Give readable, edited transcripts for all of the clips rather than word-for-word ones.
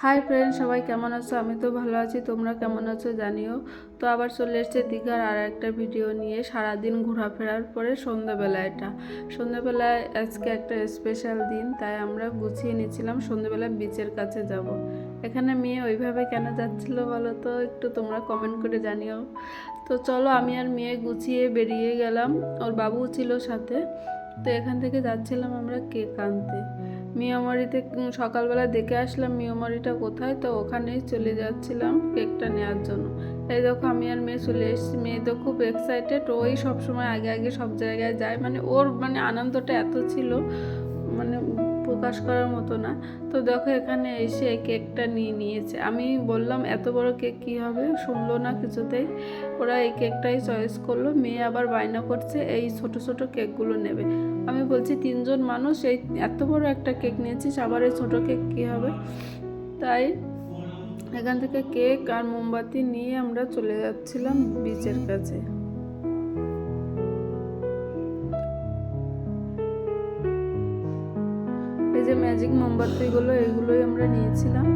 Hi friend, সবাই কেমন আছো? আমি তো ভালো আছি, তোমরা কেমন আছো জানিও। তো আবার চলে এসেছে দীঘার আর একটা ভিডিও নিয়ে। সারাদিন ঘোরাফেরার পরে সন্ধ্যাবেলায় আজকে একটা স্পেশাল দিন, তাই আমরা গুছিয়ে নিচ্ছিলাম সন্ধ্যাবেলায় বিচের কাছে যাব। এখানে মেয়ে ওইভাবে কেন যাচ্ছিল বলো তো, একটু তোমরা কমেন্ট করে জানিও। তো চলো, আমি আর মেয়ে গুছিয়ে বেরিয়ে গেলাম, ওর বাবু ছিল সাথে। তো এখান থেকে যাচ্ছিলাম আমরা কেক আনতে। মিয়ামারিতে সকালবেলা দেখে আসলাম মিয়ামারিটা কোথায়, তো ওখানেই চলে যাচ্ছিলাম কেকটা নেওয়ার জন্য। এই দেখো, আমি আর মেয়ে চলে এসেছি। মেয়ে তো খুব এক্সাইটেড, ওই সব সময় আগে আগে সব জায়গায় যায়, মানে ওর আনন্দটা এত ছিল, মানে প্রকাশ করার মতো না। তো দেখো, এখানে এসে কেকটা নিয়ে নিয়েছে। আমি বললাম এত বড় কেক কী হবে, শুনলো না কিছুতেই। ওরা এই কেকটাই চয়েস করলো। মেয়ে আবার বায়না করছে এই ছোট ছোট কেকগুলো নেবে। আমি বলছি 3জন মানুষ, এই এত বড় একটা কেক নিয়েছিস, আবার এই ছোটো কেক কী হবে। তাই এখান থেকে কেক আর মোমবাতি নিয়ে আমরা চলে যাচ্ছিলাম বিচের কাছে। এই যে ম্যাজিক মোমবাতিগুলো, এগুলোই আমরা নিয়েছিলাম।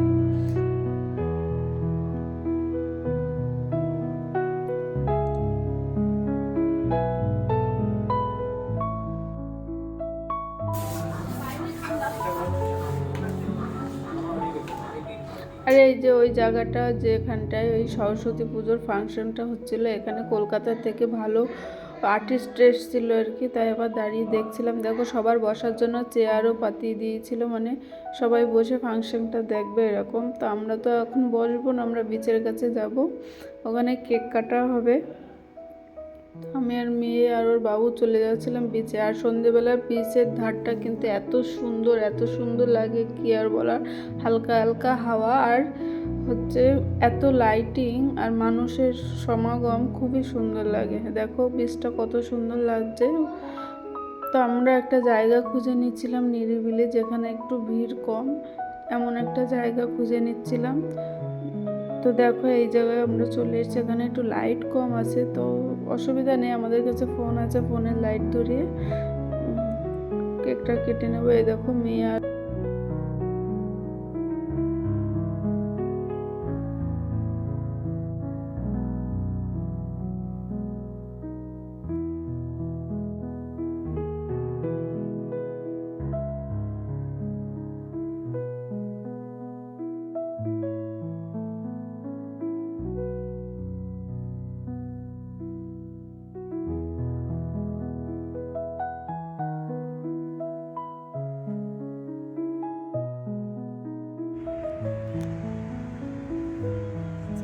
আর এই যে ওই জায়গাটা, যেখানটায় ওই সরস্বতী পুজোর ফাংশনটা হচ্ছিল, এখানে কলকাতা থেকে ভালো আর্টিস্ট এসেছিলো আর কি, তাই আবার দাঁড়িয়ে দেখছিলাম। দেখো, সবার বসার জন্য চেয়ারও পাতিয়ে দিয়েছিল, মানে সবাই বসে ফাংশনটা দেখবে এরকম। তো আমরা তো এখন বসবো না, আমরা বিচের কাছে যাব, ওখানে কেক কাটা হবে। আমি আর মেয়ে আর ওর বাবু চলে যাচ্ছিলাম বিচে। আর সন্ধেবেলার বিচের ধারটা কিন্তু এত সুন্দর লাগে, কি আর বলার। হালকা হালকা হাওয়া আর হচ্ছে এত লাইটিং আর মানুষের সমাগম, খুবই সুন্দর লাগে। দেখো বিচটা কত সুন্দর লাগছে। তো আমরা একটা জায়গা খুঁজে নিচ্ছিলাম নিরিবিলি, যেখানে একটু ভিড় কম, এমন একটা জায়গা খুঁজে নিচ্ছিলাম। তো দেখো, এই জায়গায় আমরা চলে এসেছি। এখানে একটু লাইট কম আছে, তো অসুবিধা নেই, আমাদের কাছে ফোন আছে, ফোনের লাইট ধরিয়ে কেকটা কেটে নেবো। এই দেখো, মেয়ে আর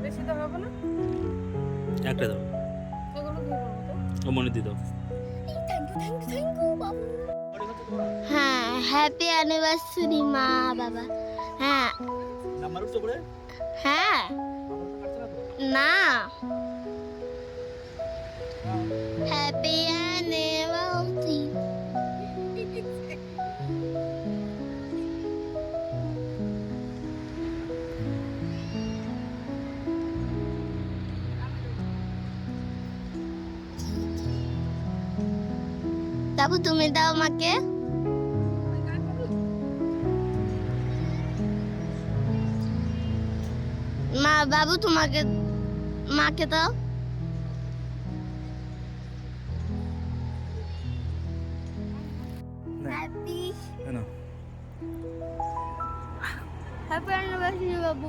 বেশি দাও হবে না, একটা দাও, এগুলো কি বলবো তো? ও মনে দিয়ে দাও। থ্যাংক ইউ বাবু। হ্যাঁ, হ্যাপি অ্যানিভার্সারি মা বাবা। হ্যাঁ নাম্বার উঠছে পড়ে হ্যাঁ না, হ্যাপি অ্যানিভার্সারি। বাবু তুমি দাও আমাকে। মা বাবু তোমাকে, মাকে দাও। হ্যাপি না, হ্যাপি অ্যানিভার্সারি বাবু।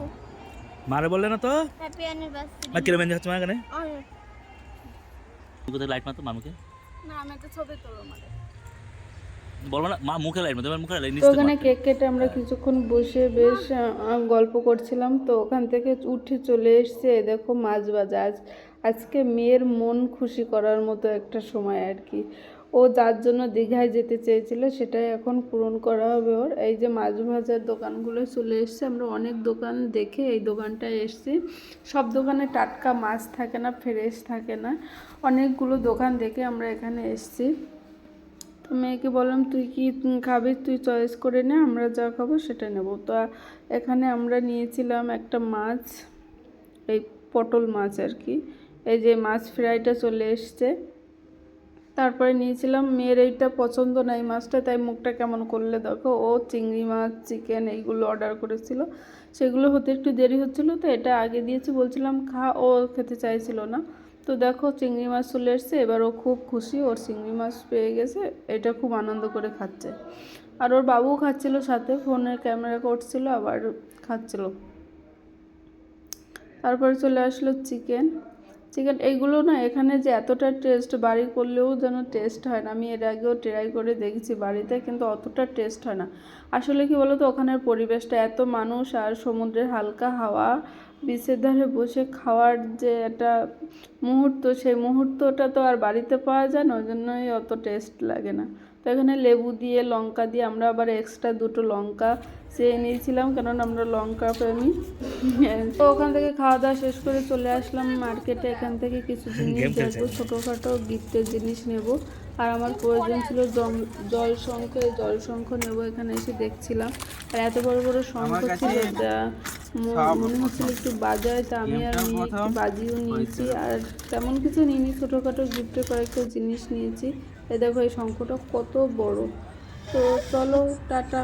মারে বললে না তো। Happy anniversary. মা কিরম হচ্ছে মা এখানে কোথায় লাইট মারতো মামুকে না, আমি একটা ছবি তুলবো মানে। বলবো না, মা মুখে লাইট মারতো, মুখে লাইট তো নিচে ওখানে কেক কেটে আমরা কিছুক্ষণ বসে বেশ গল্প করছিলাম। তো ওখান থেকে উঠে চলে এসছে। দেখো, মাছ ভাজা। আজকে মেয়ের মন খুশি করার মতো একটা সময় আর কি। ও যার জন্য দীঘায় যেতে চেয়েছিল, সেটাই এখন পূরণ করা হবে ওর। এই যে মাছ ভাজার দোকানগুলো চলে এসছে, আমরা অনেক দোকান দেখে এই দোকানটায় এসছি। সব দোকানে টাটকা মাছ থাকে না, ফ্রেশ থাকে না, অনেকগুলো দোকান দেখে আমরা এখানে এসছি। তো মেয়েকে বললাম তুই কি খাবি, তুই চয়েস করে নে, আমরা যা খাবো সেটা নেব। তো এখানে আমরা নিয়েছিলাম একটা মাছ, এই পটল মাছ আর কি। এই যে মাছ ফ্রাইটা চলে এসছে। তারপরে নিয়েছিলাম, মেয়ের এইটা পছন্দ না এই মাছটা, তাই মুখটা কেমন করলে দেখো। ও চিংড়ি মাছ, চিকেন এইগুলো অর্ডার করেছিল, সেগুলো হতে একটু দেরি হচ্ছিল, তো এটা আগে দিয়েছি, বলছিলাম খা, ও খেতে চাইছিল না। তো দেখো চিংড়ি মাছ চলে এসছে, এবার ও খুব খুশি, ওর চিংড়ি মাছ পেয়ে গেছে, এটা খুব আনন্দ করে খাচ্ছে। আর ওর বাবুও খাচ্ছিল সাথে, ফোনে ক্যামেরা করছিল আবার খাচ্ছিল। তারপরে চলে আসলো চিকেন। এইগুলো না এখানে যে এতটা টেস্ট, বাড়ি করলেও যেন টেস্ট হয় না। আমি এর আগেও ট্রাই করে দেখেছি বাড়িতে, কিন্তু অতটা টেস্ট হয় না। আসলে কি বলো তো, ওখানের পরিবেশটা, এত মানুষ আর সমুদ্রের হালকা হাওয়া, বিচের ধারে বসে খাওয়ার যে একটা মুহূর্ত, সেই মুহূর্তটা তো আর বাড়িতে পাওয়া যায় না, ওই জন্যই অত টেস্ট লাগে না। তো এখানে লেবু দিয়ে, লঙ্কা দিয়ে, আমরা আবার এক্সট্রা 2টো লঙ্কা চেয়ে নিয়েছিলাম, কারণ আমরা লঙ্কা প্রেমী। তো ওখান থেকে খাওয়া দাওয়া শেষ করে চলে আসলাম মার্কেটে। এখান থেকে কিছু জিনিস দেখবো, ছোটোখাটো গিফটের জিনিস নেব। আর আমার প্রয়োজন ছিল জলশঙ্খ নেব, এখানে এসে দেখছিলাম। আর এত বড় বড় শঙ্খ ছিল, যা মনে হচ্ছিল একটু বাজায়, তা আমি আর নিয়ে একটু বাজিও নিয়েছি। আর তেমন কিছু নিইনি, ছোটোখাটো গিফটের কয়েকটা জিনিস নিয়েছি। এই দেখো এই শঙ্খটা কত বড়। তো চলো, টাটা।